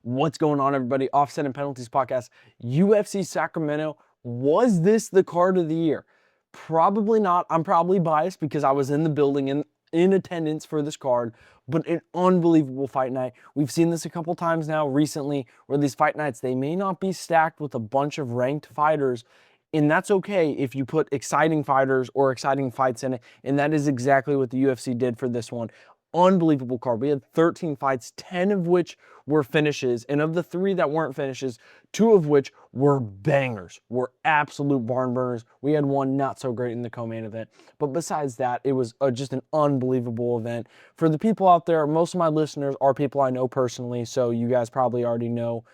What's going on, everybody? Offsetting Penalties Podcast. UFC Sacramento. Was this the card of the year? Probably not. I'm probably biased because I was in the building in attendance for this card, but an unbelievable fight night. We've seen this a couple times now recently where these fight nights, they may not be stacked with a bunch of ranked fighters, and that's okay if you put exciting fighters or exciting fights in it, and that is exactly what the UFC did for this one. Unbelievable card. We had 13 fights, 10 of which were finishes, and of the 3 that weren't finishes, 2 of which were bangers, were absolute barn burners. We had one not so great in the co-main event, but besides that, it was just an unbelievable event. For the people out there, most of my listeners are people I know personally, so you guys probably already know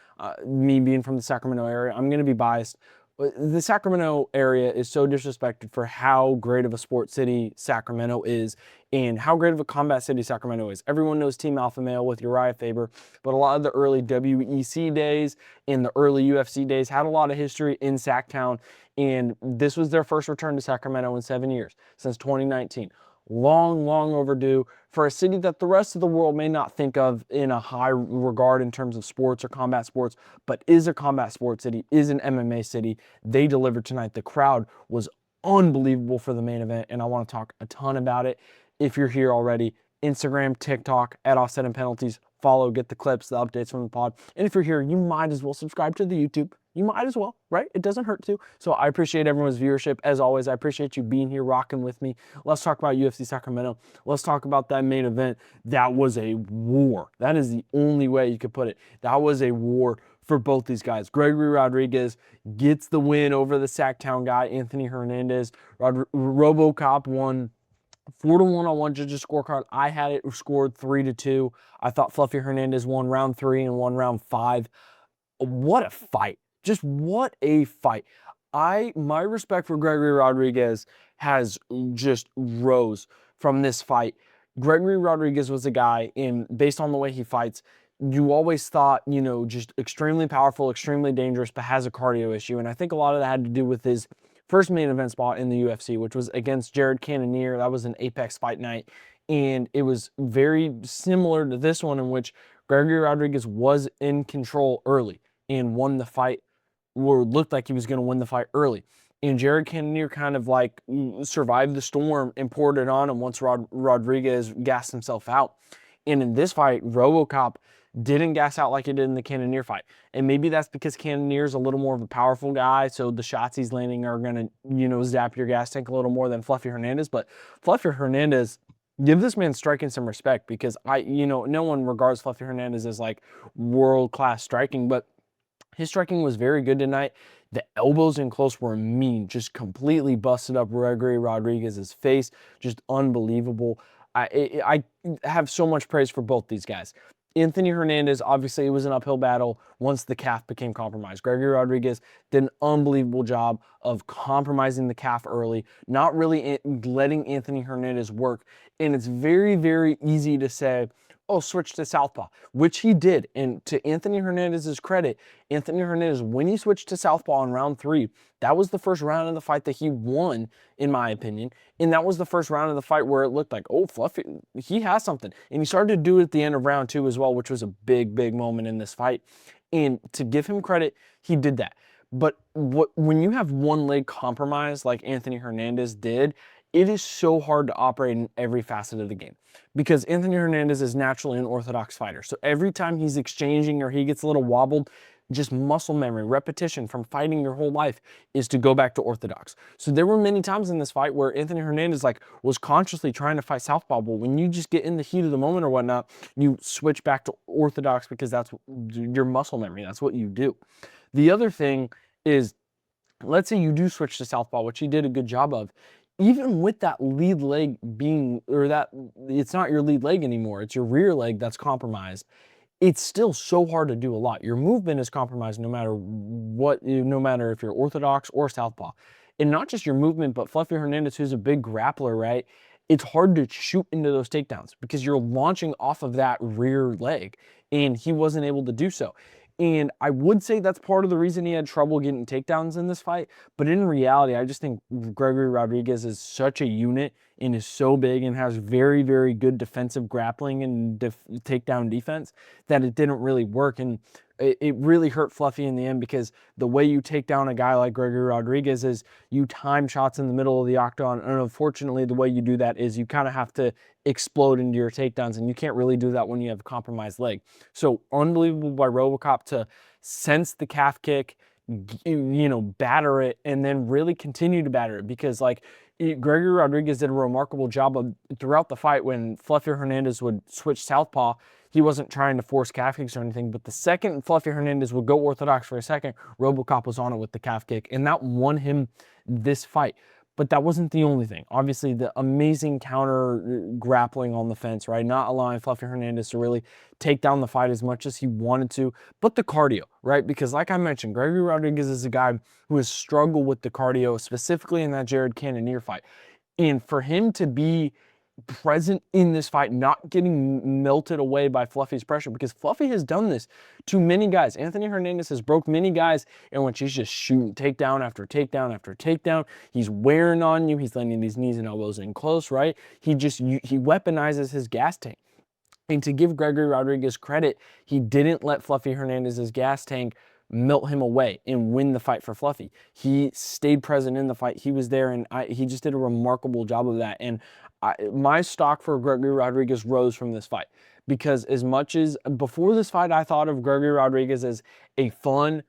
me being from the Sacramento area. I'm going to be biased. The Sacramento area is so disrespected for how great of a sports city Sacramento is and how great of a combat city Sacramento is. Everyone knows Team Alpha Male with Uriah Faber, but a lot of the early WEC days and the early UFC days had a lot of history in Sacktown, and this was their first return to Sacramento in 7 years, since 2019. Long, long overdue for a city that the rest of the world may not think of in a high regard in terms of sports or combat sports, but is a combat sports city, is an MMA city. They delivered tonight. The crowd was unbelievable for the main event, and I want to talk a ton about it. If you're here already, Instagram, TikTok, at Offsetting Penalties, follow, get the clips, the updates from the pod. And if you're here, you might as well subscribe to the YouTube. You might as well, right? It doesn't hurt to. So I appreciate everyone's viewership. As always, I appreciate you being here, rocking with me. Let's talk about UFC Sacramento. Let's talk about that main event. That was a war. That is the only way you could put it. That was a war for both these guys. Gregory Rodrigues gets the win over the Sacktown guy, Anthony Hernandez. RoboCop won 4-1 on one judge's scorecard. I had it scored 3-2. I thought Fluffy Hernandez won round 3 and won round 5. What a fight. Just what a fight. My respect for Gregory Rodrigues has just rose from this fight. Gregory Rodrigues was a guy, and based on the way he fights, you always thought, just extremely powerful, extremely dangerous, but has a cardio issue. And I think a lot of that had to do with his first main event spot in the UFC, which was against Jared Cannonier. That was an Apex fight night. And it was very similar to this one, in which Gregory Rodrigues was in control early and won the fight, or looked like he was going to win the fight early. And Jared Cannonier kind of like survived the storm and poured it on him once Rodrigues gassed himself out. And in this fight, RoboCop didn't gas out like he did in the Cannonier fight. And maybe that's because Cannonier's a little more of a powerful guy, so the shots he's landing are going to, zap your gas tank a little more than Fluffy Hernandez. But Fluffy Hernandez, give this man striking some respect, because no one regards Fluffy Hernandez as like world-class striking, but his striking was very good tonight. The elbows in close were mean, just completely busted up Gregory Rodrigues' face. Just unbelievable. I have so much praise for both these guys. Anthony Hernandez, obviously, it was an uphill battle once the calf became compromised. Gregory Rodrigues did an unbelievable job of compromising the calf early, not really letting Anthony Hernandez work. And it's very, very easy to say, oh, switch to southpaw, which he did. And to Anthony Hernandez's credit, Anthony Hernandez, when he switched to southpaw in round 3, that was the first round of the fight that he won, in my opinion. And that was the first round of the fight where it looked like, oh, Fluffy, he has something. And he started to do it at the end of round 2 as well, which was a big, big moment in this fight. And to give him credit, he did that. But when you have one leg compromised like Anthony Hernandez did, it is so hard to operate in every facet of the game, because Anthony Hernandez is naturally an orthodox fighter. So every time he's exchanging or he gets a little wobbled, just muscle memory, repetition from fighting your whole life is to go back to orthodox. So there were many times in this fight where Anthony Hernandez was consciously trying to fight southpaw, but when you just get in the heat of the moment or whatnot, you switch back to orthodox because that's your muscle memory. That's what you do. The other thing is, let's say you do switch to southpaw, which he did a good job of. Even with that lead leg being, it's not your lead leg anymore, it's your rear leg that's compromised, it's still so hard to do a lot. Your movement is compromised no matter what, no matter if you're orthodox or southpaw. And not just your movement, but Fluffy Hernandez, who's a big grappler, right? It's hard to shoot into those takedowns because you're launching off of that rear leg, and he wasn't able to do so. And I would say that's part of the reason he had trouble getting takedowns in this fight. But in reality, I just think Gregory Rodrigues is such a unit and is so big and has very, very good defensive grappling and takedown defense that it didn't really work. And it really hurt Fluffy in the end, because the way you take down a guy like Gregory Rodrigues is you time shots in the middle of the octagon. And unfortunately, the way you do that is you kind of have to explode into your takedowns, and you can't really do that when you have a compromised leg. So unbelievable by RoboCop to sense the calf kick, batter it, and then really continue to batter it, because like Gregory Rodrigues did a remarkable job of throughout the fight. When Fluffy Hernandez would switch southpaw, he wasn't trying to force calf kicks or anything, but the second Fluffy Hernandez would go orthodox for a second, RoboCop was on it with the calf kick, and that won him this fight. But that wasn't the only thing. Obviously, the amazing counter grappling on the fence, right? Not allowing Fluffy Hernandez to really take down the fight as much as he wanted to, but the cardio, right? Because like I mentioned, Gregory Rodrigues is a guy who has struggled with the cardio, specifically in that Jared Cannonier fight. And for him to be present in this fight, not getting melted away by Fluffy's pressure, because Fluffy has done this to many guys. Anthony Hernandez has broke many guys, and when she's just shooting takedown after takedown after takedown, he's wearing on you, he's landing these knees and elbows in close, right? He weaponizes his gas tank. And to give Gregory Rodrigues credit, he didn't let Fluffy Hernandez's gas tank melt him away and win the fight for Fluffy. He stayed present in the fight. He was there, and he just did a remarkable job of that. And my stock for Gregory Rodrigues rose from this fight, because as much as before this fight, I thought of Gregory Rodrigues as a fun,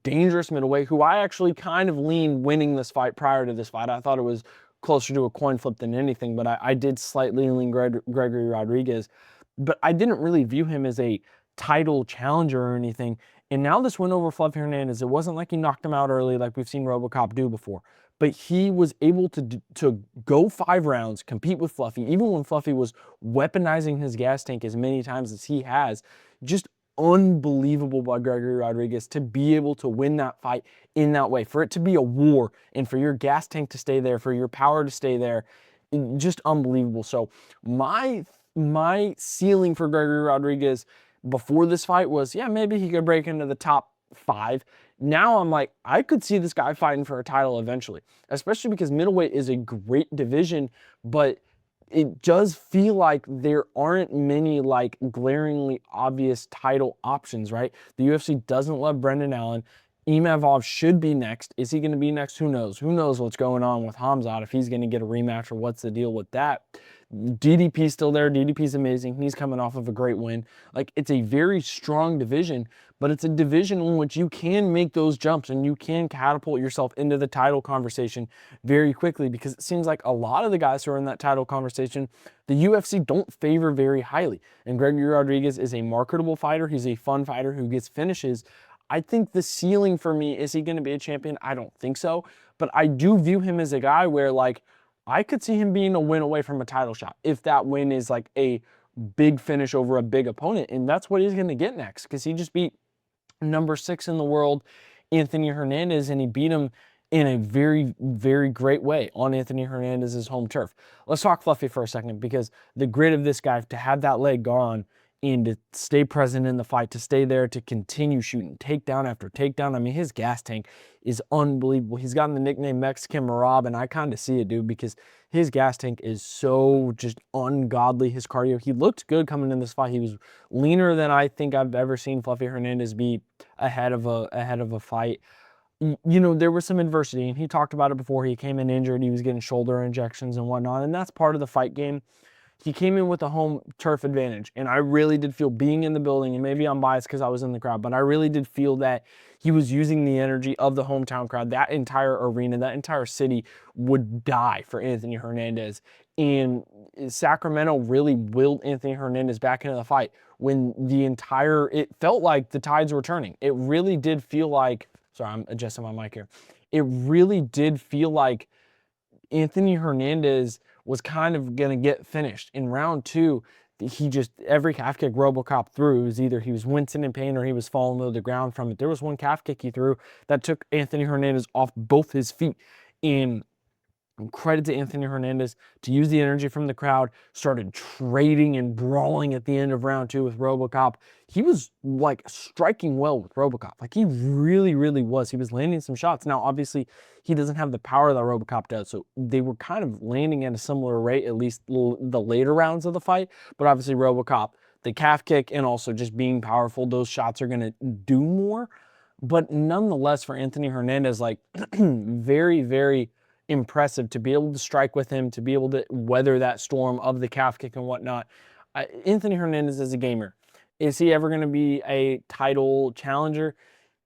dangerous middleweight who I actually kind of leaned winning this fight prior to this fight. I thought it was closer to a coin flip than anything, but I did slightly lean Gregory Rodrigues. But I didn't really view him as a title challenger or anything. And now this win over Fluffy Hernandez, it wasn't like he knocked him out early like we've seen RoboCop do before. But he was able to go 5 rounds, compete with Fluffy, even when Fluffy was weaponizing his gas tank as many times as he has. Just unbelievable by Gregory Rodrigues to be able to win that fight in that way. For it to be a war, and for your gas tank to stay there, for your power to stay there, just unbelievable. So my ceiling for Gregory Rodrigues before this fight was, yeah, maybe he could break into the top 5. Now I'm like, I could see this guy fighting for a title eventually, especially because middleweight is a great division, but it does feel like there aren't many like glaringly obvious title options, right? The UFC doesn't love Brendan Allen. Imavov should be next. Is he going to be next? Who knows? Who knows what's going on with Hamzat, if he's going to get a rematch or what's the deal with that. DDP's still there. DDP's amazing. He's coming off of a great win. Like, it's a very strong division, but it's a division in which you can make those jumps and you can catapult yourself into the title conversation very quickly, because it seems like a lot of the guys who are in that title conversation, the UFC don't favor very highly. And Gregory Rodrigues is a marketable fighter. He's a fun fighter who gets finishes. I think the ceiling for me, is he going to be a champion? I don't think so. But I do view him as a guy where, like, I could see him being a win away from a title shot if that win is like a big finish over a big opponent. And that's what he's going to get next, because he just beat number 6 in the world, Anthony Hernandez, and he beat him in a very, very great way on Anthony Hernandez's home turf. Let's talk Fluffy for a second, because the grit of this guy, to have that leg gone and to stay present in the fight, to stay there, to continue shooting takedown after takedown. I mean, his gas tank is unbelievable. He's gotten the nickname Mexican Marab, and I kind of see it, dude, because his gas tank is so just ungodly. His cardio, he looked good coming in this fight. He was leaner than I think I've ever seen Fluffy Hernandez be ahead of a fight. You know, there was some adversity, and he talked about it before. He came in injured. He was getting shoulder injections and whatnot, and that's part of the fight game. He came in with a home turf advantage, and I really did feel, being in the building, and maybe I'm biased because I was in the crowd, but I really did feel that he was using the energy of the hometown crowd. That entire arena, that entire city would die for Anthony Hernandez. And Sacramento really willed Anthony Hernandez back into the fight when it felt like the tides were turning. It really did feel like, sorry, I'm adjusting my mic here. It really did feel like Anthony Hernandez was kind of going to get finished. In round 2, he just, every calf kick RoboCop threw, was either he was wincing in pain or he was falling to the ground from it. There was one calf kick he threw that took Anthony Hernandez off both his feet. And credit to Anthony Hernandez to use the energy from the crowd, started trading and brawling at the end of round 2 with RoboCop. He was like striking well with RoboCop. Like he really, really was. He was landing some shots. Now, obviously, he doesn't have the power that RoboCop does. So they were kind of landing at a similar rate, at least the later rounds of the fight. But obviously, RoboCop, the calf kick and also just being powerful, those shots are going to do more. But nonetheless, for Anthony Hernandez, like very, very impressive to be able to strike with him, to be able to weather that storm of the calf kick and whatnot. Anthony Hernandez is a gamer. Is he ever going to be a title challenger?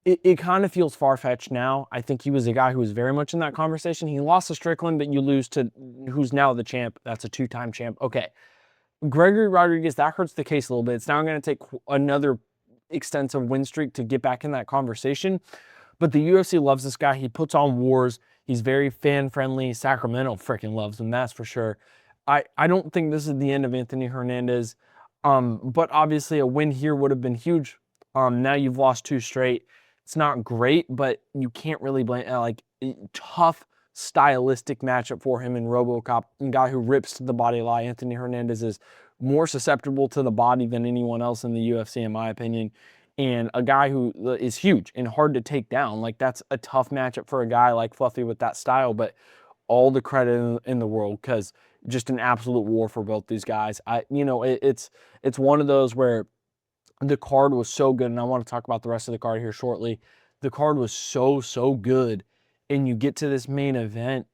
It kind of feels far-fetched now. I think he was a guy who was very much in that conversation. He lost to Strickland, but you lose to who's now the champ. That's a 2-time champ. Okay. Gregory Rodrigues, that hurts the case a little bit. It's now going to take another extensive win streak to get back in that conversation. But the UFC loves this guy. He puts on wars. He's very fan-friendly. Sacramento freaking loves him, that's for sure. I don't think this is the end of Anthony Hernandez. But obviously a win here would have been huge. Now you've lost 2 straight. It's not great, but you can't really blame tough stylistic matchup for him in RoboCop. A guy who rips to the body a lot. Anthony Hernandez is more susceptible to the body than anyone else in the UFC, in my opinion. And a guy who is huge and hard to take down. Like, that's a tough matchup for a guy like Fluffy with that style, but all the credit in the world, because just an absolute war for both these guys. It's one of those where the card was so good, and I want to talk about the rest of the card here shortly. The card was so good, and you get to this main event,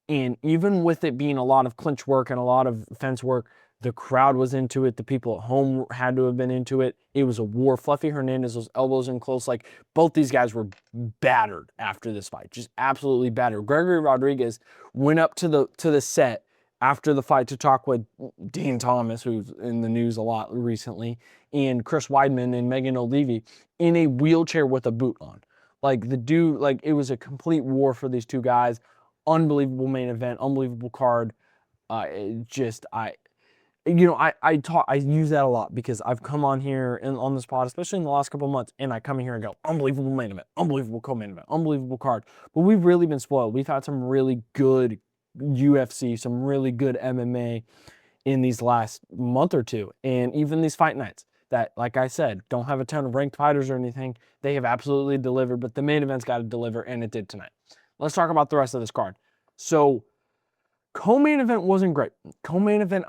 and even with it being a lot of clinch work and a lot of fence work, the crowd was into it. The people at home had to have been into it. It was a war. Fluffy Hernandez, those elbows in close. Like, both these guys were battered after this fight. Just absolutely battered. Gregory Rodrigues went up to the set after the fight to talk with Dean Thomas, who's in the news a lot recently, and Chris Weidman and Megan O'Leary in a wheelchair with a boot on. Like, the dude, like, it was a complete war for these two guys. Unbelievable main event, unbelievable card. I use that a lot because I've come on here and on this pod, especially in the last couple of months, and I come in here and go, unbelievable main event, unbelievable co-main event, unbelievable card. But we've really been spoiled. We've had some really good UFC, some really good MMA in these last month or two, and even these fight nights that, like I said, don't have a ton of ranked fighters or anything. They have absolutely delivered, but the main event's got to deliver, and it did tonight. Let's talk about the rest of this card. So, co-main event wasn't great. Co-main event,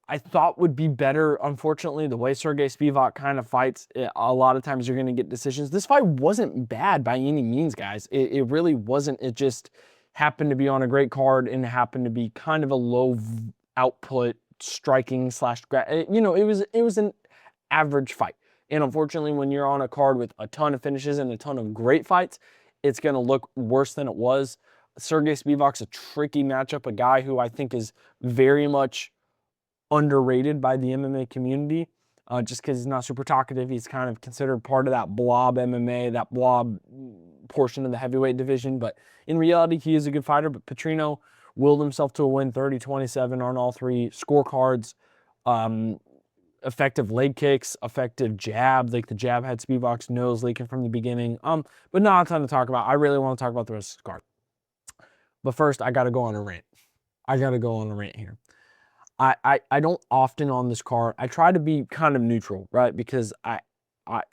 I thought would be better. Unfortunately, the way Sergey Spivak kind of fights, a lot of times you're going to get decisions. This fight wasn't bad by any means, guys. It really wasn't. It just happened to be on a great card and it happened to be kind of a low output striking slash, it was an average fight. And unfortunately, when you're on a card with a ton of finishes and a ton of great fights, it's going to look worse than it was. Sergey Spivak's a tricky matchup, a guy who I think is very much underrated by the MMA community, just because he's not super talkative. He's kind of considered part of that blob MMA, that blob portion of the heavyweight division. But in reality, he is a good fighter. But Petrino willed himself to a win, 30-27 on all 3 scorecards. Effective leg kicks, effective jab. Like, the jab had Spivak's nose leaking from the beginning. But not a ton to talk about. I really want to talk about the rest of the card. But first, I got to go on a rant. Here. I don't often on this card, I try to be kind of neutral, right? Because I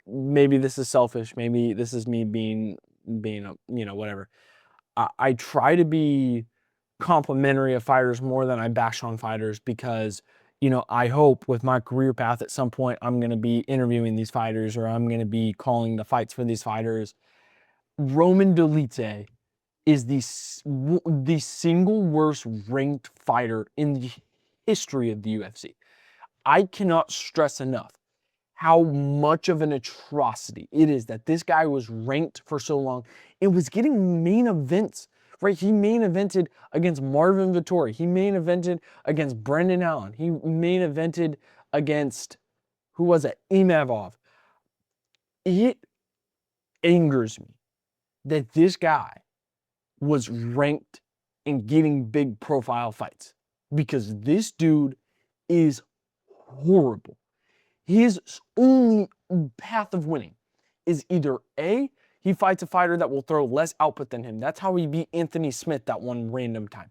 maybe this is selfish, maybe this is me being whatever. I try to be complimentary of fighters more than I bash on fighters because, I hope with my career path at some point I'm going to be interviewing these fighters or I'm going to be calling the fights for these fighters. Roman Dolidze is the single worst ranked fighter in the history of the UFC. I cannot stress enough how much of an atrocity it is that this guy was ranked for so long and was getting main events, right? He main evented against Marvin Vettori. He main evented against Brendan Allen. He main evented against, who was it? Imavov. It angers me that this guy was ranked and getting big profile fights, because this dude is horrible. His only path of winning is either A, he fights a fighter that will throw less output than him. That's how he beat Anthony Smith that one random time.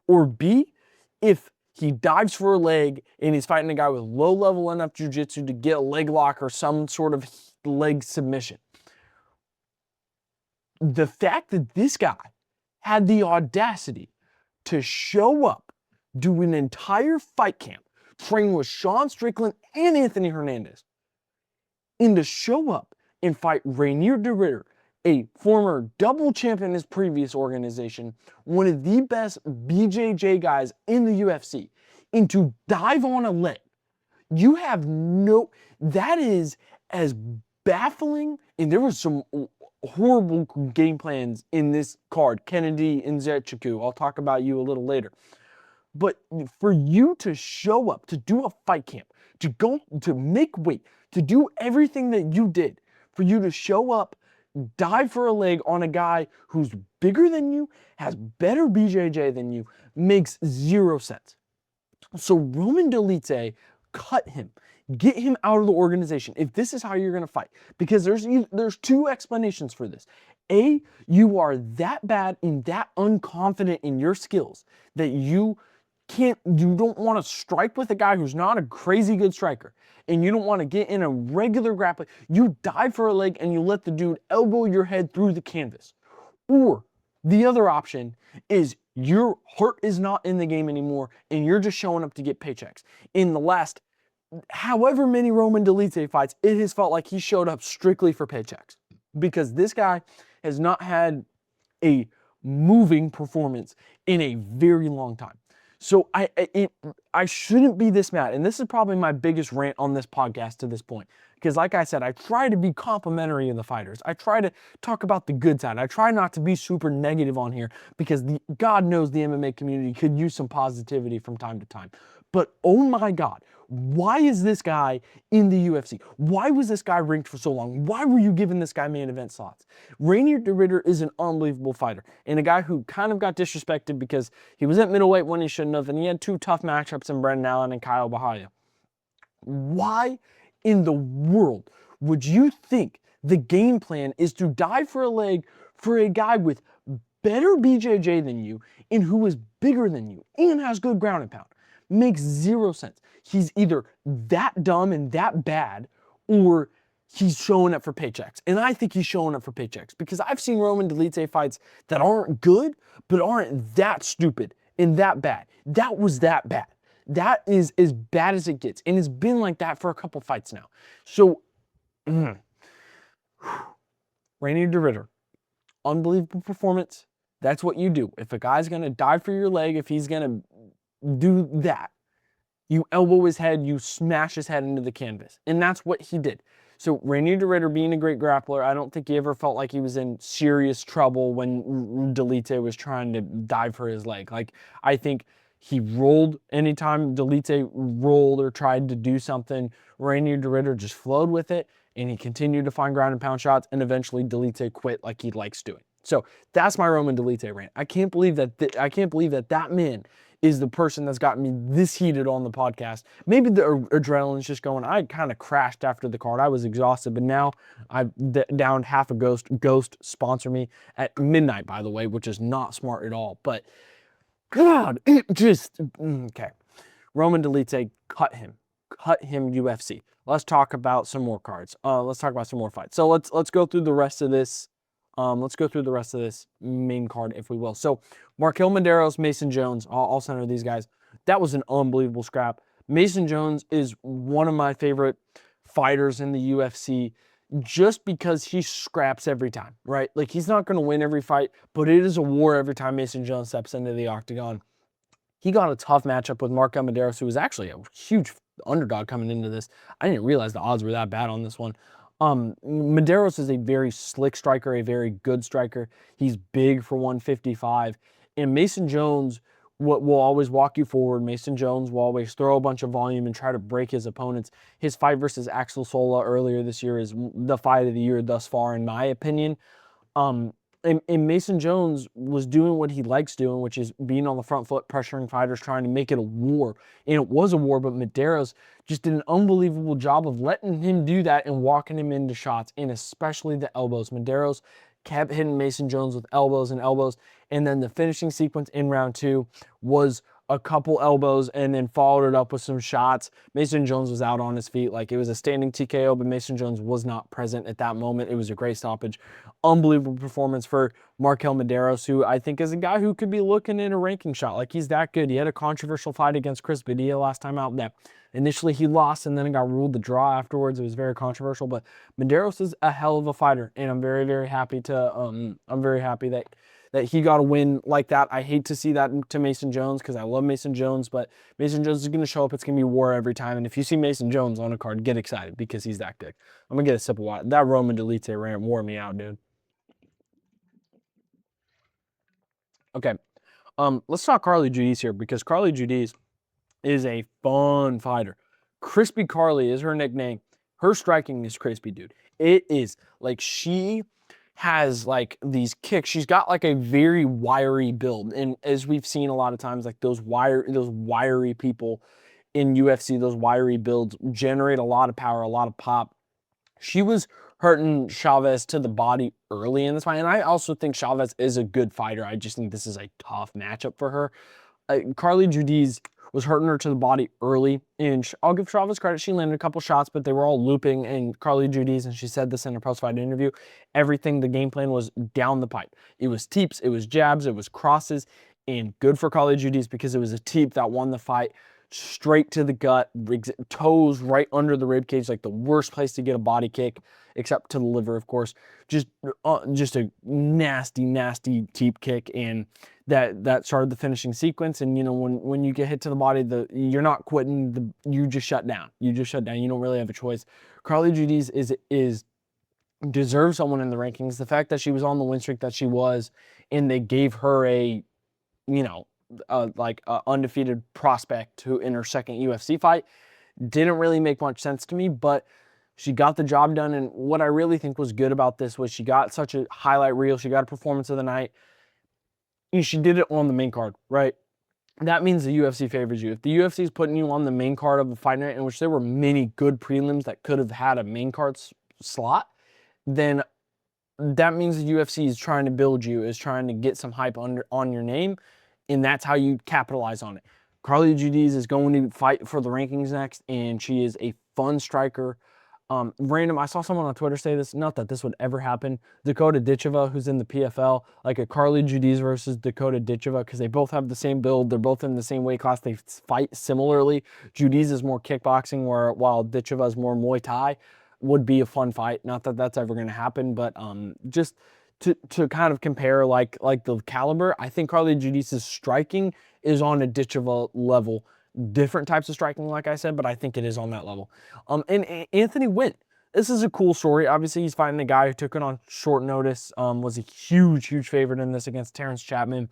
Or B, if he dives for a leg and he's fighting a guy with low level enough jiu-jitsu to get a leg lock or some sort of leg submission. The fact that this guy had the audacity to show up, do an entire fight camp, train with Sean Strickland and Anthony Hernandez, and to show up and fight Rainier de Ritter, a former double champion in his previous organization, one of the best BJJ guys in the UFC, and to dive on a leg, you have no, that is as baffling, and there were some horrible game plans in this card, Kennedy and Zechiku. I'll talk about you a little later. But for you to show up, to do a fight camp, to go, to make weight, to do everything that you did, for you to show up, dive for a leg on a guy who's bigger than you, has better BJJ than you, makes zero sense. So Roman Dolidze, cut him. Get him out of the organization if this is how you're going to fight. Because there's two explanations for this. A, you are that bad and that unconfident in your skills that you don't want to strike with a guy who's not a crazy good striker, and you don't want to get in a regular grappling. You dive for a leg and you let the dude elbow your head through the canvas. Or the other option is your heart is not in the game anymore and you're just showing up to get paychecks. In the last however many Roman Dolidze fights, it has felt like he showed up strictly for paychecks, because this guy has not had a moving performance in a very long time. So I shouldn't be this mad. And this is probably my biggest rant on this podcast to this point. Because like I said, I try to be complimentary of the fighters. I try to talk about the good side. I try not to be super negative on here, because God knows the MMA community could use some positivity from time to time. But oh my God, why is this guy in the UFC? Why was this guy ranked for so long? Why were you giving this guy main event slots? Rainier de Ritter is an unbelievable fighter, and a guy who kind of got disrespected because he was at middleweight when he shouldn't have, and he had two tough matchups in Brendan Allen and Kyle Bahia. Why in the world would you think the game plan is to dive for a leg for a guy with better BJJ than you and who is bigger than you and has good ground and pound? Makes zero sense. He's either that dumb and that bad, or he's showing up for paychecks. And I think he's showing up for paychecks, because I've seen Roman Dolidze fights that aren't good, but aren't that stupid and that bad. That was that bad. That is as bad as it gets. And it's been like that for a couple fights now. So, Rainier de Ritter, unbelievable performance. That's what you do. If a guy's going to dive for your leg, if he's going to do that, you elbow his head, you smash his head into the canvas. And that's what he did. So Rainier de Ritter, being a great grappler, I don't think he ever felt like he was in serious trouble when Dolidze was trying to dive for his leg. Like, I think he rolled anytime Dolidze rolled or tried to do something. Rainier de Ritter just flowed with it, and he continued to find ground and pound shots, and eventually Dolidze quit like he likes doing. So that's my Roman Dolidze rant. I can't believe that that man is the person that's gotten me this heated on the podcast. Maybe the adrenaline's just going. I kind of crashed after the card. I was exhausted, but now I've downed half a ghost. Ghost sponsor me at midnight, by the way, which is not smart at all. But God, it just, okay. Roman Dolidze, cut him, UFC. Let's talk about some more cards. Let's talk about some more fights. So let's go through the rest of this. Let's go through the rest of this main card, if we will. So, Marquel Medeiros, Mason Jones, I'll center these guys. That was an unbelievable scrap. Mason Jones is one of my favorite fighters in the UFC, just because he scraps every time, right? Like, he's not going to win every fight, but it is a war every time Mason Jones steps into the octagon. He got a tough matchup with Marquel Medeiros, who was actually a huge underdog coming into this. I didn't realize the odds were that bad on this one. Medeiros is a very slick striker, a very good striker. He's big for 155. And Mason Jones will always walk you forward. Mason Jones will always throw a bunch of volume and try to break his opponents. His fight versus Axel Sola earlier this year is the fight of the year thus far, in my opinion. And Mason Jones was doing what he likes doing, which is being on the front foot, pressuring fighters, trying to make it a war. And it was a war, but Medeiros just did an unbelievable job of letting him do that and walking him into shots, and especially the elbows. Medeiros kept hitting Mason Jones with elbows and elbows. And then the finishing sequence in round 2 was a couple elbows and then followed it up with some shots. Mason Jones was out on his feet. Like, it was a standing TKO, but Mason Jones was not present at that moment. It was a great stoppage. Unbelievable performance for Markel Medeiros, who I think is a guy who could be looking in a ranking shot. Like, he's that good. He had a controversial fight against Chris Padilla last time out that initially he lost and then it got ruled the draw afterwards. It was very controversial, but Medeiros is a hell of a fighter, and I'm very, very happy that he got a win like that. I hate to see that to Mason Jones because I love Mason Jones, but Mason Jones is going to show up. It's going to be war every time. And if you see Mason Jones on a card, get excited because he's that good. I'm going to get a sip of water. That Roman Delite rant wore me out, dude. Okay. Let's talk Carly Judice here because Carly Judice is a fun fighter. Crispy Carly is her nickname. Her striking is crispy, dude. It is like she has like these kicks. She's got like a very wiry build. And as we've seen a lot of times, like those wiry people in UFC, those wiry builds generate a lot of power, a lot of pop. She was hurting Chavez to the body early in this fight. And I also think Chavez is a good fighter. I just think this is a tough matchup for her. Carly Judice was hurting her to the body early, and I'll give Chavez credit. She landed a couple shots, but they were all looping, and Carly Judice, and she said this in her post-fight interview, everything, the game plan was down the pipe. It was teeps, it was jabs, it was crosses, and good for Carly Judice because it was a teep that won the fight, straight to the gut, toes right under the rib cage, like the worst place to get a body kick, except to the liver, of course. Just a nasty, nasty teep kick, and that started the finishing sequence. And you know, when you get hit to the body, you're not quitting. You just shut down. You just shut down. You don't really have a choice. Carly Judice is deserves someone in the rankings. The fact that she was on the win streak that she was, and they gave her a, you know, like a undefeated prospect who in her second UFC fight didn't really make much sense to me, but she got the job done. And what I really think was good about this was she got such a highlight reel. She got a performance of the night. And she did it on the main card, right? That means the UFC favors you. If the UFC is putting you on the main card of a fight night in which there were many good prelims that could have had a main card slot, then that means the UFC is trying to build you, is trying to get some hype on your name, and that's how you capitalize on it. Carly Judice is going to fight for the rankings next, and she is a fun striker. I saw someone on Twitter say this, not that this would ever happen. Dakota Ditcheva, who's in the PFL, like a Carly Judice versus Dakota Ditcheva, because they both have the same build. They're both in the same weight class. They fight similarly. Judice is more kickboxing, while Ditcheva is more Muay Thai. Would be a fun fight. Not that that's ever going to happen, but just to kind of compare like the caliber, I think Carly Judice's striking is on a Ditcheva level. Different types of striking, like I said, but I think it is on that level. And Anthony Wint, this is a cool story. Obviously, he's fighting a guy who took it on short notice, was a huge favorite in this against Terrence Chapman.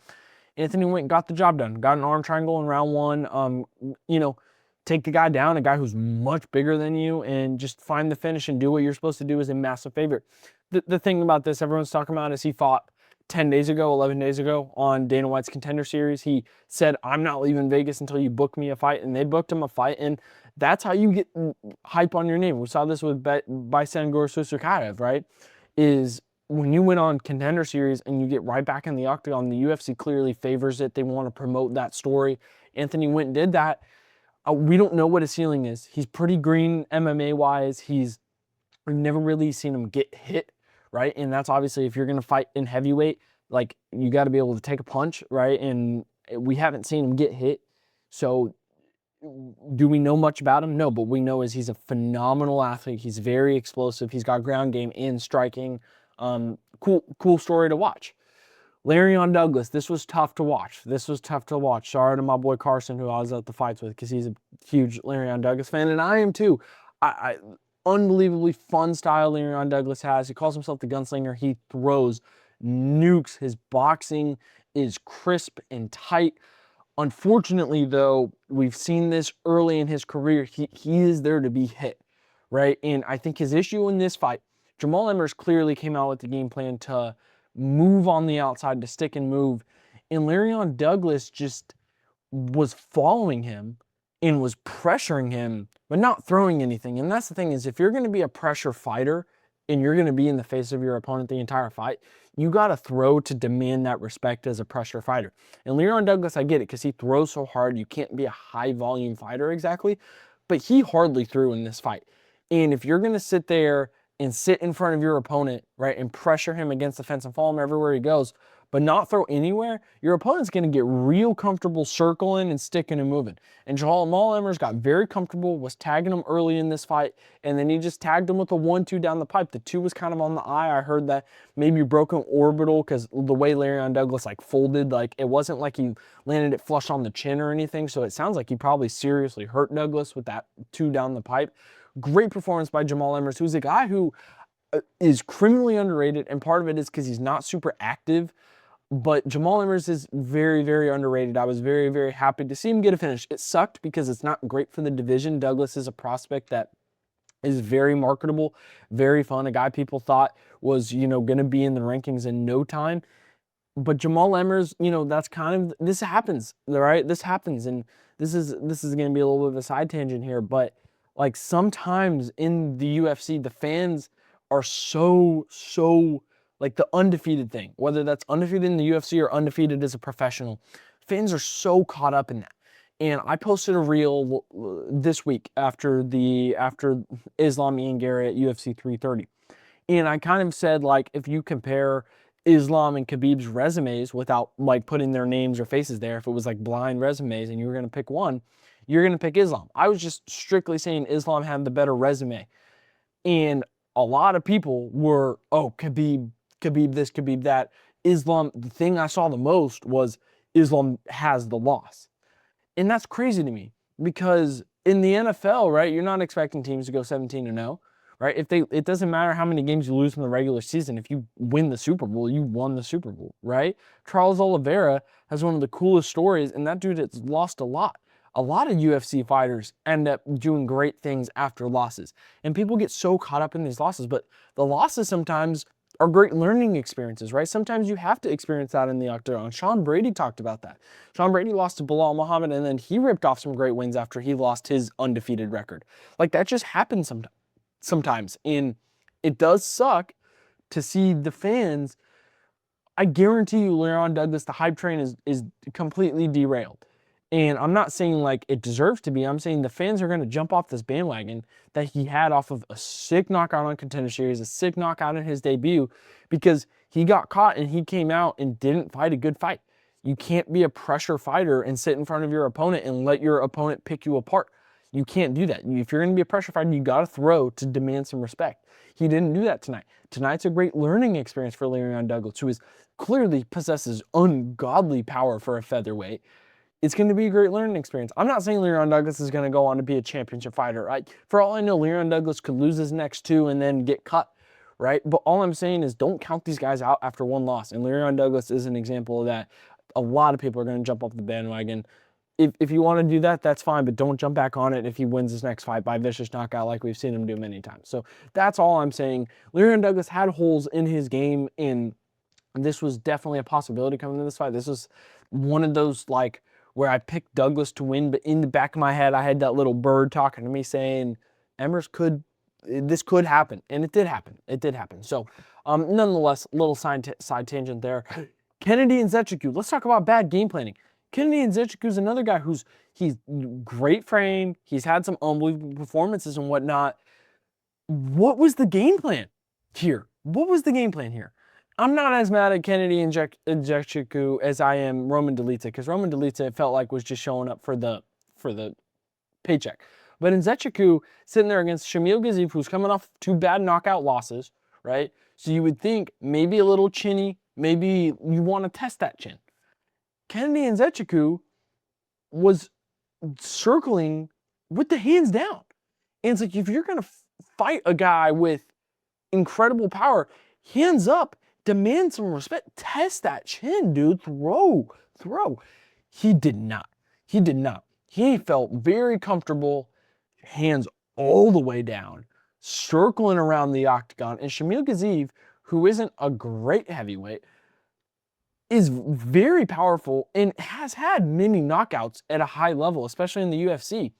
Anthony Wint got the job done, got an arm triangle in round 1. You know, take the guy down, a guy who's much bigger than you, and just find the finish and do what you're supposed to do is a massive favorite. The thing about this everyone's talking about is he fought 10 days ago, 11 days ago on Dana White's Contender Series. He said, I'm not leaving Vegas until you book me a fight, and they booked him a fight, and that's how you get hype on your name. We saw this with Baisan Susukhaev, right? Is when you went on Contender Series and you get right back in the octagon, the UFC clearly favors it. They want to promote that story. Anthony Wint did that. We don't know what his ceiling is. He's pretty green MMA-wise. We've never really seen him get hit, right? And that's obviously, if you're going to fight in heavyweight, like, you got to be able to take a punch, right? And we haven't seen him get hit. So do we know much about him? No, but we know is he's a phenomenal athlete. He's very explosive. He's got ground game and striking. Cool story to watch. Larion Douglas, this was tough to watch. Sorry to my boy Carson, who I was at the fights with, because he's a huge Larion Douglas fan, and I am too. Unbelievably fun style Larion Douglas has. He calls himself the gunslinger. He throws nukes. His boxing is crisp and tight. Unfortunately, though, we've seen this early in his career. He is there to be hit, right? And I think his issue in this fight, Jamal Emmers clearly came out with the game plan to move on the outside, to stick and move. And Larion Douglas just was following him and was pressuring him, but not throwing anything. And that's the thing, is if you're going to be a pressure fighter, and you're going to be in the face of your opponent the entire fight, you got to throw to demand that respect as a pressure fighter. And Leon Douglas, I get it because he throws so hard. You can't be a high volume fighter exactly, but he hardly threw in this fight. And if you're going to sit there and sit in front of your opponent, right, and pressure him against the fence and follow him everywhere he goes, but not throw anywhere, your opponent's going to get real comfortable circling and sticking and moving. And Jamal Emmers got very comfortable, was tagging him early in this fight, and then he just tagged him with a 1-2 down the pipe. The 2 was kind of on the eye. I heard that maybe broken orbital because the way Leon Douglas like folded, like it wasn't like he landed it flush on the chin or anything. So it sounds like he probably seriously hurt Douglas with that 2 down the pipe. Great performance by Jamal Emmers, who's a guy who is criminally underrated, and part of it is because he's not super active. But Jamal Emmers is very, very underrated. I was very, very happy to see him get a finish. It sucked because it's not great for the division. Douglas is a prospect that is very marketable, very fun, a guy people thought was, going to be in the rankings in no time. But Jamal Emmers, that's kind of, this happens, right? This happens, and this is going to be a little bit of a side tangent here, but like sometimes in the UFC, the fans are so like the undefeated thing, whether that's undefeated in the UFC or undefeated as a professional, fans are so caught up in that. And I posted a reel this week after Islam Ian Gary at UFC 330. And I kind of said, like, if you compare Islam and Khabib's resumes without like putting their names or faces there, if it was like blind resumes and you were going to pick one, you're going to pick Islam. I was just strictly saying Islam had the better resume. And a lot of people were, oh, Khabib this, Khabib that. Islam, the thing I saw the most was Islam has the loss. And that's crazy to me because in the NFL, right, you're not expecting teams to go 17-0, right? It doesn't matter how many games you lose in the regular season. If you win the Super Bowl, you won the Super Bowl, right? Charles Oliveira has one of the coolest stories, and that dude has lost a lot. A lot of UFC fighters end up doing great things after losses. And people get so caught up in these losses, but the losses sometimes are great learning experiences, right? Sometimes you have to experience that in the octagon. Sean Brady talked about that. Sean Brady lost to Bilal Muhammad, and then he ripped off some great wins after he lost his undefeated record. Like, that just happens sometimes. And it does suck to see the fans. I guarantee you, Leon Douglas, the hype train is completely derailed. And I'm not saying like it deserves to be. I'm saying the fans are going to jump off this bandwagon that he had off of a sick knockout on Contender Series, a sick knockout in his debut, because he got caught and he came out and didn't fight a good fight. You can't be a pressure fighter and sit in front of your opponent and let your opponent pick you apart. You can't do that. If you're going to be a pressure fighter, you got to throw to demand some respect. He didn't do that tonight. Tonight's a great learning experience for Leon Douglas, who clearly possesses ungodly power for a featherweight. It's going to be a great learning experience. I'm not saying Leon Douglas is going to go on to be a championship fighter, right? For all I know, Leon Douglas could lose his next 2 and then get cut, right? But all I'm saying is don't count these guys out after one loss. And Leon Douglas is an example of that. A lot of people are going to jump off the bandwagon. If you want to do that, that's fine, but don't jump back on it if he wins his next fight by vicious knockout like we've seen him do many times. So that's all I'm saying. Leon Douglas had holes in his game, and this was definitely a possibility coming into this fight. This was one of those, like, where I picked Douglas to win, but in the back of my head, I had that little bird talking to me saying, this could happen. And it did happen. It did happen. So, nonetheless, little side tangent there. Kennedy Nzechukwu. Let's talk about bad game planning. Kennedy Nzechukwu is another guy he's great frame. He's had some unbelievable performances and whatnot. What was the game plan here? I'm not as mad at Kennedy Nzechukwu as I am Roman Dolidze, because Roman Dolidze, it felt like, was just showing up for the paycheck. But Nzechukwu sitting there against Shamil Gaziev, who's coming off 2 bad knockout losses, right? So you would think maybe a little chinny, maybe you want to test that chin. Kennedy Nzechukwu was circling with the hands down. And it's like, if you're going to fight a guy with incredible power, hands up, demand some respect. Test that chin, dude. Throw. He did not. He felt very comfortable, hands all the way down, circling around the octagon. And Shamil Gaziev, who isn't a great heavyweight, is very powerful and has had many knockouts at a high level, especially in the UFC.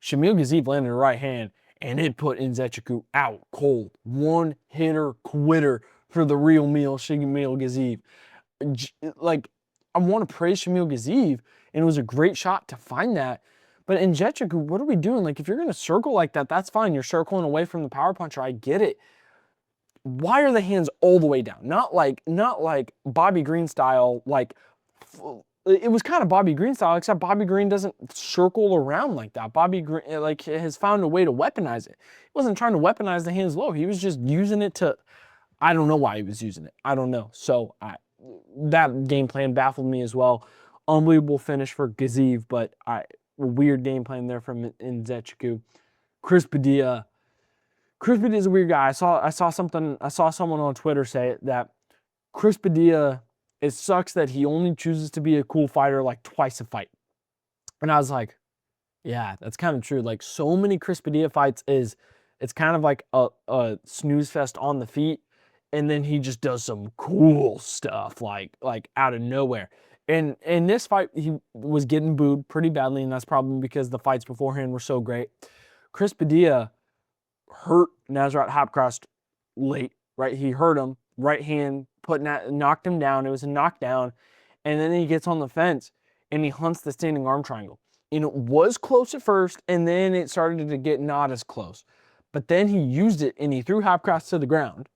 Shamil Gaziev landed a right hand, and it put Nzechukwu out cold. One hitter quitter for the real Shamil Gaziev. Like, I want to praise Shamil Gaziev, and it was a great shot to find that. But in Nzechukwu, what are we doing? Like, if you're going to circle like that, that's fine. You're circling away from the power puncher. I get it. Why are the hands all the way down? Not like Bobby Green style. Like, it was kind of Bobby Green style, except Bobby Green doesn't circle around like that. Bobby Green has found a way to weaponize it. He wasn't trying to weaponize the hands low. He was just using it to. I don't know why he was using it. I don't know. So that game plan baffled me as well. Unbelievable finish for Gaziev, but weird game plan there from Nzechukwu. Chris Padilla. Chris Padilla is a weird guy. I saw someone on Twitter say that Chris Padilla, it sucks that he only chooses to be a cool fighter like twice a fight. And I was like, yeah, that's kind of true. Like, so many Chris Padilla fights it's kind of like a snooze fest on the feet, and then he just does some cool stuff like out of nowhere. And in this fight, he was getting booed pretty badly, and that's probably because the fights beforehand were so great. Chris Padilla hurt Nasrat Hapcross late, right? He hurt him, right hand, knocked him down. It was a knockdown. And then he gets on the fence and he hunts the standing arm triangle. And it was close at first, and then it started to get not as close. But then he used it and he threw Hapcross to the ground,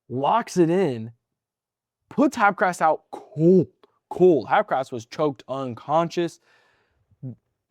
locks it in, puts Hapcross out cold. Hapcross was choked unconscious.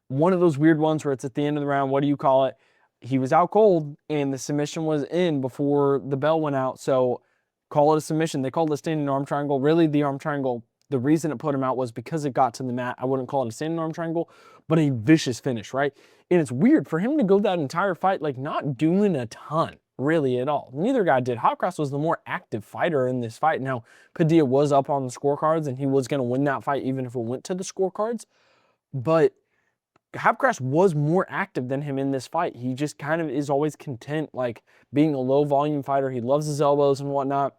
One of those weird ones where it's at the end of the round. What do you call it? He was out cold, and the submission was in before the bell went out. So call it a submission. They called it a standing arm triangle. Really, the arm triangle, the reason it put him out was because it got to the mat. I wouldn't call it a standing arm triangle, but a vicious finish, right? And it's weird for him to go that entire fight, like, not doing a ton, really, at all. Neither guy did. Hapcross was the more active fighter in this fight. Now, Padilla was up on the scorecards, and he was going to win that fight even if it went to the scorecards. But Hapcross was more active than him in this fight. He just kind of is always content, like, being a low-volume fighter. He loves his elbows and whatnot.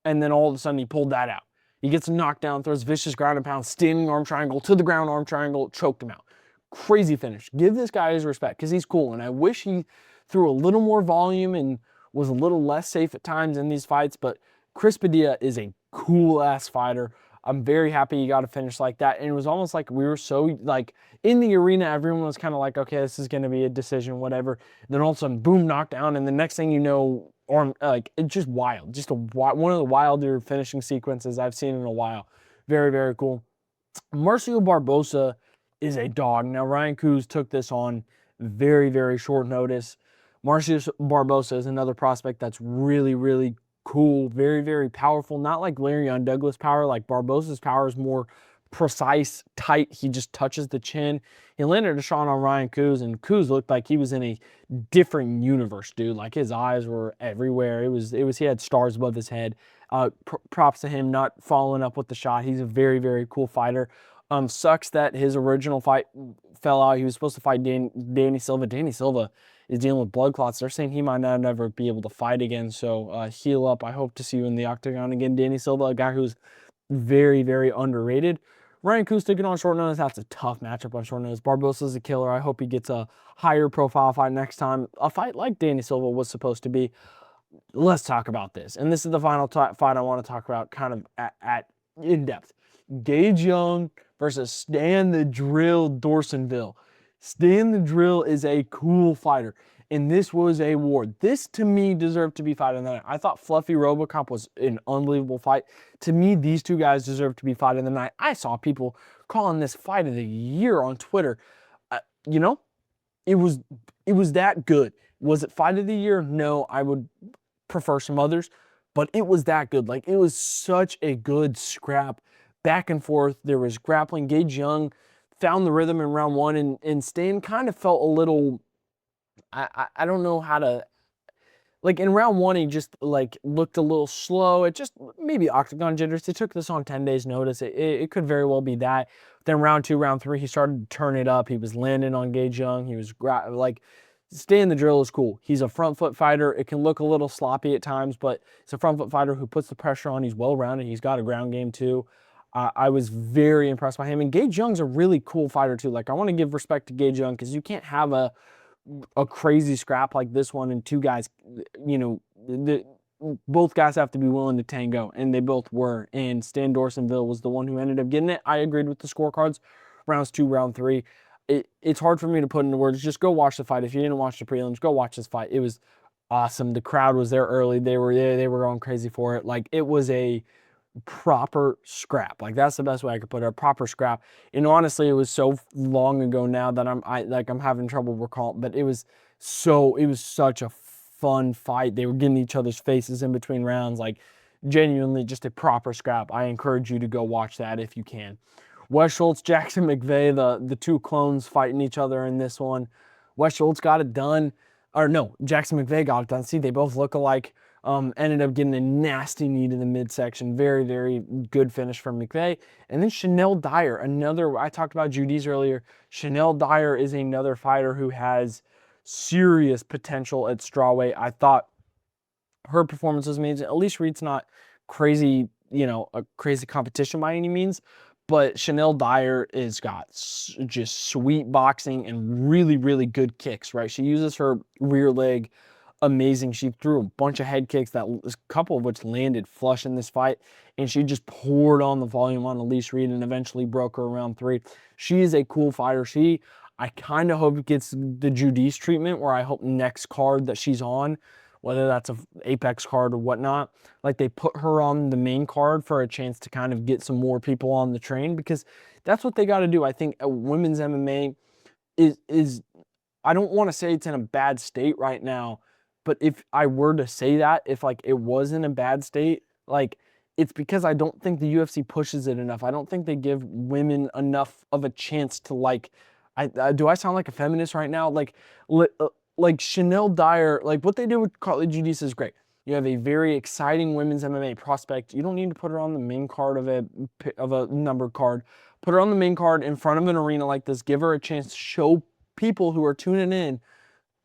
And then all of a sudden, he pulled that out. He gets a knockdown, throws vicious ground and pound, standing arm triangle, to the ground arm triangle, choked him out. Crazy finish. Give this guy his respect because he's cool. And I wish he threw a little more volume and was a little less safe at times in these fights. But Chris Padilla is a cool-ass fighter. I'm very happy he got a finish like that. And it was almost like we were so, like, in the arena, everyone was kind of like, okay, this is going to be a decision, whatever. And then all of a sudden, boom, knockdown. And the next thing you know, it's just wild. Just one of the wilder finishing sequences I've seen in a while. Very, very cool. Marcio Barbosa is a dog. Now, Ryan Coos took this on very, very short notice. Marcio Barbosa is another prospect that's really, really cool, very, very powerful. Not like Le'Veon Douglas power. Like, Barbosa's power is more precise, tight. He just touches the chin. He landed a shot on Ryan Coos, and Coos looked like he was in a different universe, dude. Like, his eyes were everywhere. He had stars above his head. Props to him not following up with the shot. He's a very, very cool fighter. Sucks that his original fight fell out. He was supposed to fight Danny Silva. Danny Silva is dealing with blood clots. They're saying he might not ever be able to fight again. So heal up. I hope to see you in the octagon again. Danny Silva, a guy who's very, very underrated. Ryan Coos taking on short notice. That's a tough matchup on short notice. Barbosa's a killer. I hope he gets a higher profile fight next time. A fight like Danny Silva was supposed to be. Let's talk about this. And this is the final fight I want to talk about kind of at in depth. Gage Young versus Stan the Drill Dorsonville. Stan the Drill is a cool fighter, and this was a war. This, to me, deserved to be fighting of the night. I thought Fluffy Robocop was an unbelievable fight. To me, these two guys deserve to be fighting of the night. I saw people calling this fight of the year on Twitter. It was that good. Was it fight of the year? No, I would prefer some others, but it was that good. Like, it was such a good scrap. Back and forth. There was grappling. Gage Young found the rhythm in round one, and Stan kind of felt a little, I don't know how to, like, in round one, he just, like, looked a little slow. It just, maybe octagon jitters. They took this on 10 days notice. It could very well be that. Then round two, round three, he started to turn it up. He was landing on Gage Young. He was, Stan the Drill is cool. He's a front foot fighter. It can look a little sloppy at times, but he's a front foot fighter who puts the pressure on. He's well-rounded. He's got a ground game, too. I was very impressed by him. And Gage Young's a really cool fighter, too. Like, I want to give respect to Gage Young because you can't have a a crazy scrap like this one and two guys, both guys have to be willing to tango, and they both were. And Stan Dorsonville was the one who ended up getting it. I agreed with the scorecards, rounds 2, round 3. It's hard for me to put into words. Just go watch the fight. If you didn't watch the prelims, go watch this fight. It was awesome. The crowd was there early. They were there. They were going crazy for it. Like, it was a proper scrap. Like, that's the best way I could put it, a proper scrap. And honestly, it was so long ago now that I'm having trouble recalling, but it was such a fun fight. They were getting each other's faces in between rounds, like genuinely just a proper scrap. I encourage you to go watch that if you can. Wes Schultz, Jackson McVeigh, the two clones fighting each other in this one. Wes Schultz got it done. Or no, Jackson McVeigh got it done. See, they both look alike. Ended up getting a nasty knee to the midsection. Very, very good finish from McVeigh. And then Chanel Dyer, I talked about Judy's earlier. Chanel Dyer is another fighter who has serious potential at strawweight. I thought her performance was amazing. Elise Reed's not crazy, a crazy competition by any means, but Chanel Dyer has got just sweet boxing and really, really good kicks, right? She uses her rear leg amazing. She threw a bunch of head kicks, a couple of which landed flush in this fight, and she just poured on the volume on Elise Reed and eventually broke her around 3. She is a cool fighter. I kind of hope it gets the Judice treatment, where I hope next card that she's on, whether that's a Apex card or whatnot, like they put her on the main card for a chance to kind of get some more people on the train, because that's what they got to do. I think women's MMA is I don't want to say it's in a bad state right now, but if I were to say that, if like it was in a bad state, like, it's because I don't think the UFC pushes it enough. I don't think they give women enough of a chance to, like, do I sound like a feminist right now? Like Chanel Dyer, like what they did with Carly Judice is great. You have a very exciting women's MMA prospect. You don't need to put her on the main card of a numbered card. Put her on the main card in front of an arena like this. Give her a chance to show people who are tuning in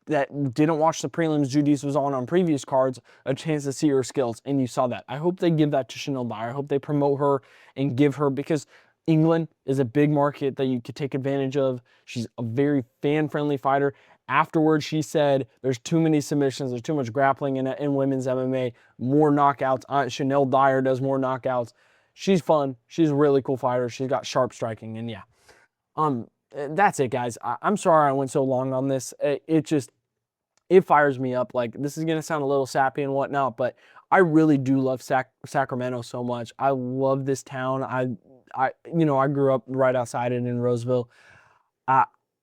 that didn't watch the prelims Judice was on previous cards a chance to see her skills, and you saw that. I hope they give that to Chanel Dyer. I hope they promote her and give her, because England is a big market that you could take advantage of. She's a very fan-friendly fighter. Afterwards, she said there's too many submissions, there's too much grappling in women's MMA, more knockouts. Chanel Dyer does more knockouts. She's fun. She's a really cool fighter. She's got sharp striking, and yeah. That's it, guys. I'm sorry I went so long on this. It fires me up. Like, this is going to sound a little sappy and whatnot, but I really do love Sacramento so much. I love this town. I grew up right outside it in Roseville.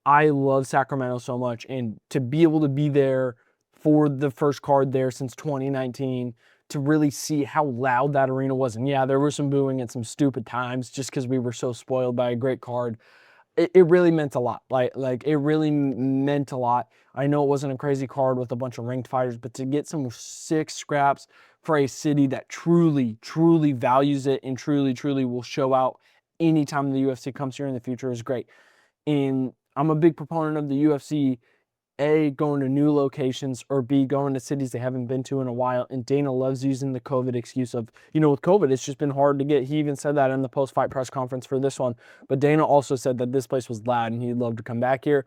I love Sacramento so much, and to be able to be there for the first card there since 2019, to really see how loud that arena was. And yeah, there was some booing at some stupid times just because we were so spoiled by a great card. It really meant a lot. Like it really meant a lot. I know it wasn't a crazy card with a bunch of ranked fighters, but to get some sick scraps for a city that truly, truly values it and truly, truly will show out anytime the UFC comes here in the future is great. And I'm a big proponent of the UFC, A, going to new locations, or B, going to cities they haven't been to in a while. And Dana loves using the COVID excuse of, with COVID, it's just been hard to get. He even said that in the post-fight press conference for this one. But Dana also said that this place was loud and he'd love to come back here.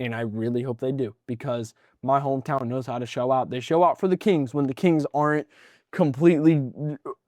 And I really hope they do, because my hometown knows how to show out. They show out for the Kings when the Kings aren't completely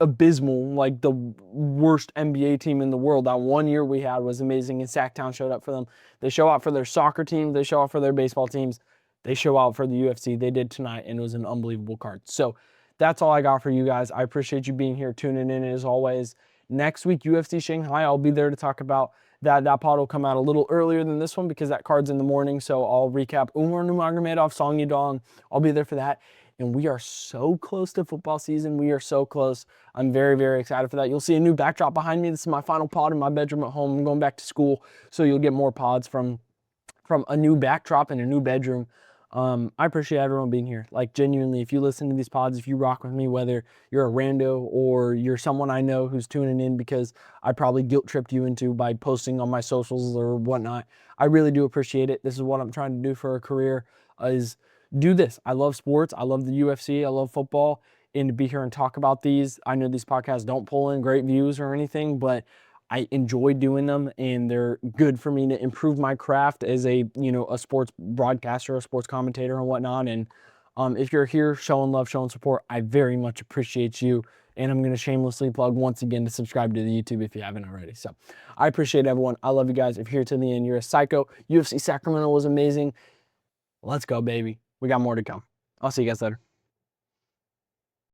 abysmal, like the worst NBA team in the world. That one year we had was amazing, and Sacktown showed up for them. They show out for their soccer team. They show out for their baseball teams. They show out for the UFC. They did tonight, and it was an unbelievable card. So that's all I got for you guys. I appreciate you being here, tuning in as always. Next week, UFC Shanghai, I'll be there to talk about that. That pod will come out a little earlier than this one because that card's in the morning. So I'll recap Umar Nurmagomedov, Song Yadong. I'll be there for that. And we are so close to football season. We are so close. I'm very, very excited for that. You'll see a new backdrop behind me. This is my final pod in my bedroom at home. I'm going back to school, so you'll get more pods from a new backdrop and a new bedroom. I appreciate everyone being here. Like, genuinely, if you listen to these pods, if you rock with me, whether you're a rando or you're someone I know who's tuning in because I probably guilt-tripped you into by posting on my socials or whatnot, I really do appreciate it. This is what I'm trying to do for a career, is do this. I love sports. I love the UFC. I love football. And to be here and talk about these, I know these podcasts don't pull in great views or anything, but I enjoy doing them, and they're good for me to improve my craft as a sports broadcaster, a sports commentator, and whatnot. And if you're here showing love, showing support, I very much appreciate you. And I'm going to shamelessly plug once again to subscribe to the YouTube if you haven't already. So I appreciate everyone. I love you guys. If you're here to the end, you're a psycho. UFC Sacramento was amazing. Let's go, baby. We got more to come. I'll see you guys later.